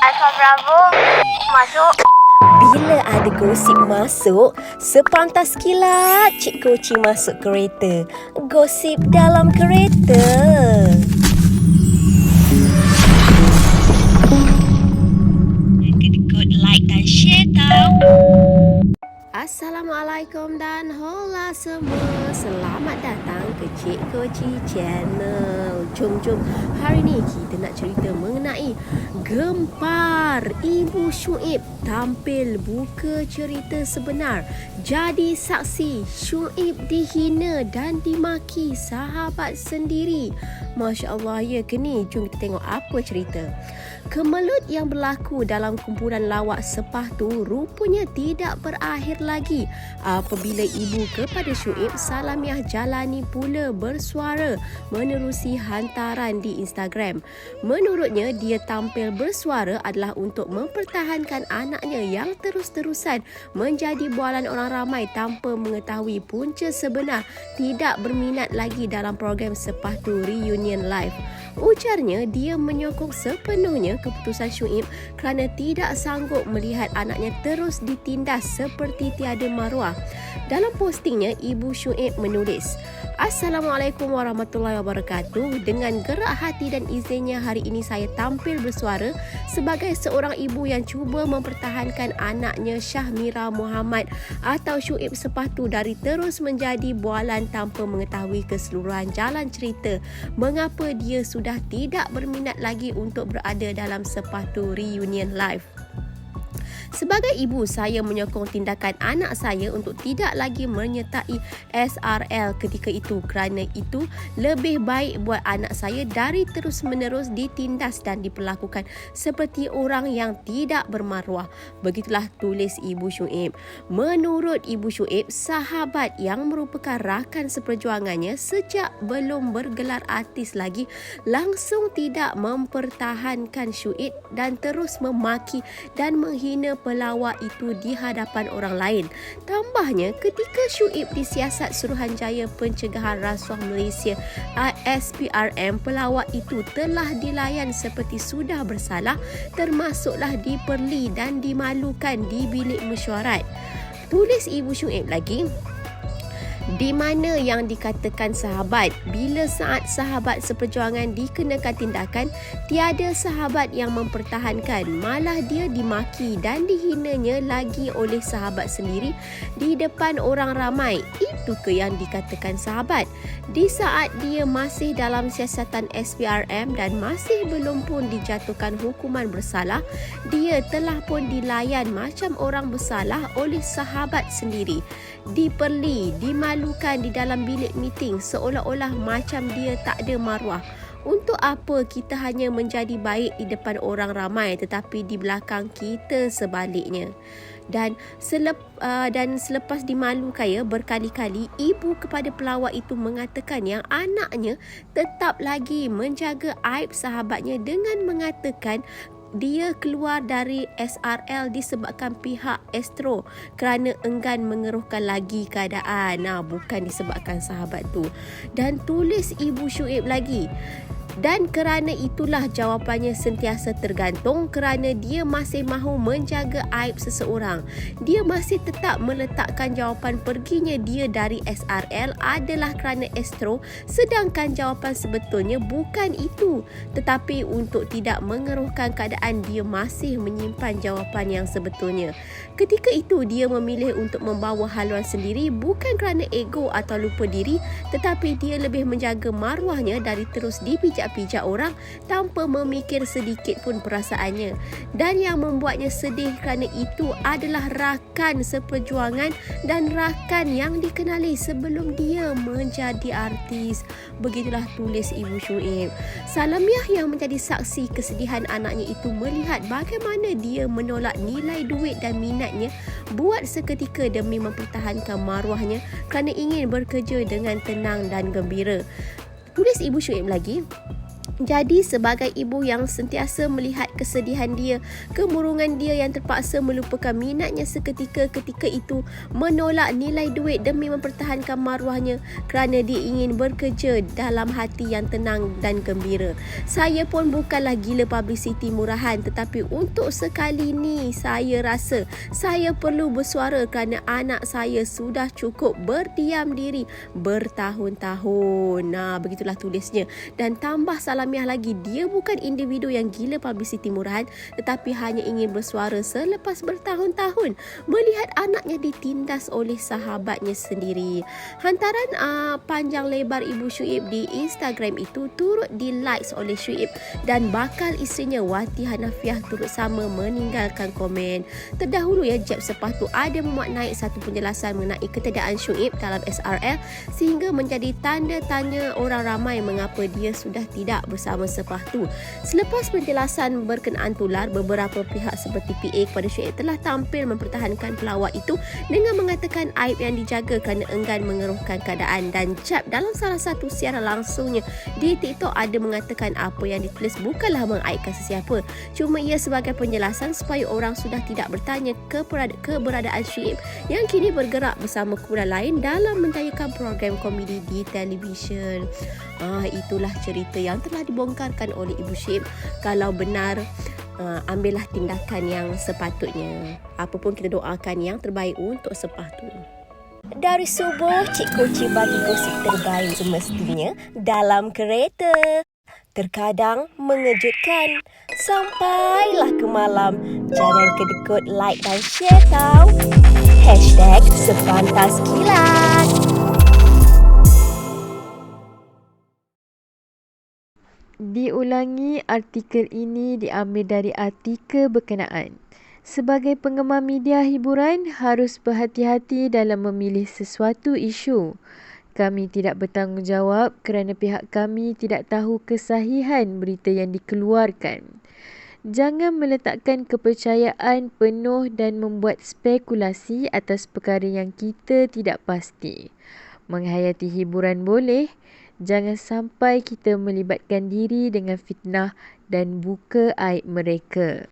Alfa Bravo masuk. Bila ada gosip masuk, sepantas kilat Cik Koci masuk kereta. Gosip dalam kereta. Kena like dan share tau. Assalamualaikum dan hola semua. Selamat datang ke Cik Koci Channel. Jom. Hari ni kita nak cerita mengenai gempar Ibu Syuib tampil buka cerita sebenar. Jadi saksi Syuib dihina dan dimaki sahabat sendiri. Masya Allah, ya ke ni? Jom kita tengok apa cerita. Kemelut yang berlaku dalam kumpulan lawak Sepah tu rupanya tidak berakhir lagi apabila ibu kepada Syuib Salamiah jalani pula bersuara menerusi hantaran di Instagram. Menurutnya, dia tampil bersuara adalah untuk mempertahankan anaknya yang terus-terusan menjadi bualan orang ramai tanpa mengetahui punca sebenar tidak berminat lagi dalam program Sepah tu Reunion Live. Ujarnya, dia menyokong sepenuhnya keputusan Syuib kerana tidak sanggup melihat anaknya terus ditindas seperti tiada maruah. Dalam postingnya, Ibu Syuib menulis, Assalamualaikum warahmatullahi wabarakatuh. Dengan gerak hati dan izinnya, hari ini saya tampil bersuara sebagai seorang ibu yang cuba mempertahankan anaknya Syahmira Muhammad atau Syuib Sepah tu dari terus menjadi bualan tanpa mengetahui keseluruhan jalan cerita mengapa dia sudah tidak berminat lagi untuk berada dalam Sepah tu Reunion Live. Sebagai ibu, saya menyokong tindakan anak saya untuk tidak lagi menyertai SRL ketika itu kerana itu lebih baik buat anak saya dari terus-menerus ditindas dan diperlakukan seperti orang yang tidak bermaruah. Begitulah tulis Ibu Syuib. Menurut Ibu Syuib, sahabat yang merupakan rakan seperjuangannya sejak belum bergelar artis lagi langsung tidak mempertahankan Syuib dan terus memaki dan menghina pelawak itu di hadapan orang lain. Tambahnya, ketika Syuib disiasat Suruhanjaya Pencegahan Rasuah Malaysia SPRM, pelawak itu telah dilayan seperti sudah bersalah, termasuklah diperli dan dimalukan di bilik mesyuarat. Tulis Ibu Syuib lagi, di mana yang dikatakan sahabat, bila saat sahabat seperjuangan dikenakan tindakan, tiada sahabat yang mempertahankan, malah dia dimaki dan dihinanya lagi oleh sahabat sendiri di depan orang ramai. Itu ke yang dikatakan sahabat? Di saat dia masih dalam siasatan SPRM dan masih belum pun dijatuhkan hukuman bersalah, dia telah pun dilayan macam orang bersalah oleh sahabat sendiri, diperli, dimalukan di dalam bilik meeting seolah-olah macam dia tak ada maruah. Untuk apa kita hanya menjadi baik di depan orang ramai tetapi di belakang kita sebaliknya? Dan selepas dimalukan berkali-kali, ibu kepada pelawak itu mengatakan yang anaknya tetap lagi menjaga aib sahabatnya dengan mengatakan dia keluar dari SRL disebabkan pihak Astro kerana enggan mengeruhkan lagi keadaan. Bukan disebabkan sahabat tu. Dan tulis Ibu Syuib lagi, dan kerana itulah jawapannya sentiasa tergantung kerana dia masih mahu menjaga aib seseorang. Dia masih tetap meletakkan jawapan perginya dia dari SRL adalah kerana Astro, sedangkan jawapan sebetulnya bukan itu. Tetapi untuk tidak mengeruhkan keadaan, dia masih menyimpan jawapan yang sebetulnya. Ketika itu dia memilih untuk membawa haluan sendiri bukan kerana ego atau lupa diri, tetapi dia lebih menjaga maruahnya dari terus dipijak-pijak orang tanpa memikir sedikit pun perasaannya. Dan yang membuatnya sedih kerana itu adalah rakan seperjuangan dan rakan yang dikenali sebelum dia menjadi artis. Begitulah tulis Ibu Syuib. Salamiah yang menjadi saksi kesedihan anaknya itu melihat bagaimana dia menolak nilai duit dan minatnya buat seketika demi mempertahankan maruahnya kerana ingin bekerja dengan tenang dan gembira. Tulis Ibu Syuib lagi, Jadi sebagai ibu yang sentiasa melihat kesedihan dia, kemurungan dia yang terpaksa melupakan minatnya seketika ketika itu, menolak nilai duit demi mempertahankan maruahnya kerana dia ingin bekerja dalam hati yang tenang dan gembira. Saya pun bukanlah gila publicity murahan, tetapi untuk sekali ni saya rasa saya perlu bersuara kerana anak saya sudah cukup berdiam diri bertahun-tahun. Begitulah tulisnya. Dan tambah salamiah lagi, dia bukan individu yang gila publicity murahan, tetapi hanya ingin bersuara selepas bertahun-tahun melihat anaknya ditindas oleh sahabatnya sendiri. Hantaran panjang lebar Ibu Syuib di Instagram itu turut di-likes oleh Syuib dan bakal isterinya Wati Hanafiah turut sama meninggalkan komen. Terdahulu Jeb Sepatu ada memaknai satu penjelasan mengenai ketiadaan Syuib dalam SRL sehingga menjadi tanda tanya orang ramai mengapa dia sudah tidak bersama Sepatu. Selepas penjelasan berkenaan tular, beberapa pihak seperti PA kepada Syuib telah tampil mempertahankan pelawak itu dengan mengatakan aib yang dijaga kerana enggan mengeruhkan keadaan. Dan Jeb dalam salah satu siaran langsungnya di TikTok ada mengatakan apa yang ditulis bukanlah mengaibkan sesiapa, cuma ia sebagai penjelasan supaya orang sudah tidak bertanya keberadaan Syuib yang kini bergerak bersama kumpulan lain dalam menjayakan program komedi di televisyen. Itulah cerita yang telah dibongkarkan oleh Ibu Syuib. Kalau benar, ambillah tindakan yang sepatutnya. Apapun kita doakan yang terbaik untuk Sepatu. Dari subuh, Cik Koci bagi gosip terbaik semestinya dalam kereta. Terkadang mengejutkan. Sampailah ke malam. Jangan kedekut like dan share tau. #Sepantas Kilat. Diulangi, artikel ini diambil dari artikel berkenaan. Sebagai penggemar media hiburan, harus berhati-hati dalam memilih sesuatu isu. Kami tidak bertanggungjawab kerana pihak kami tidak tahu kesahihan berita yang dikeluarkan. Jangan meletakkan kepercayaan penuh dan membuat spekulasi atas perkara yang kita tidak pasti. Menghayati hiburan boleh, jangan sampai kita melibatkan diri dengan fitnah dan buka aib mereka.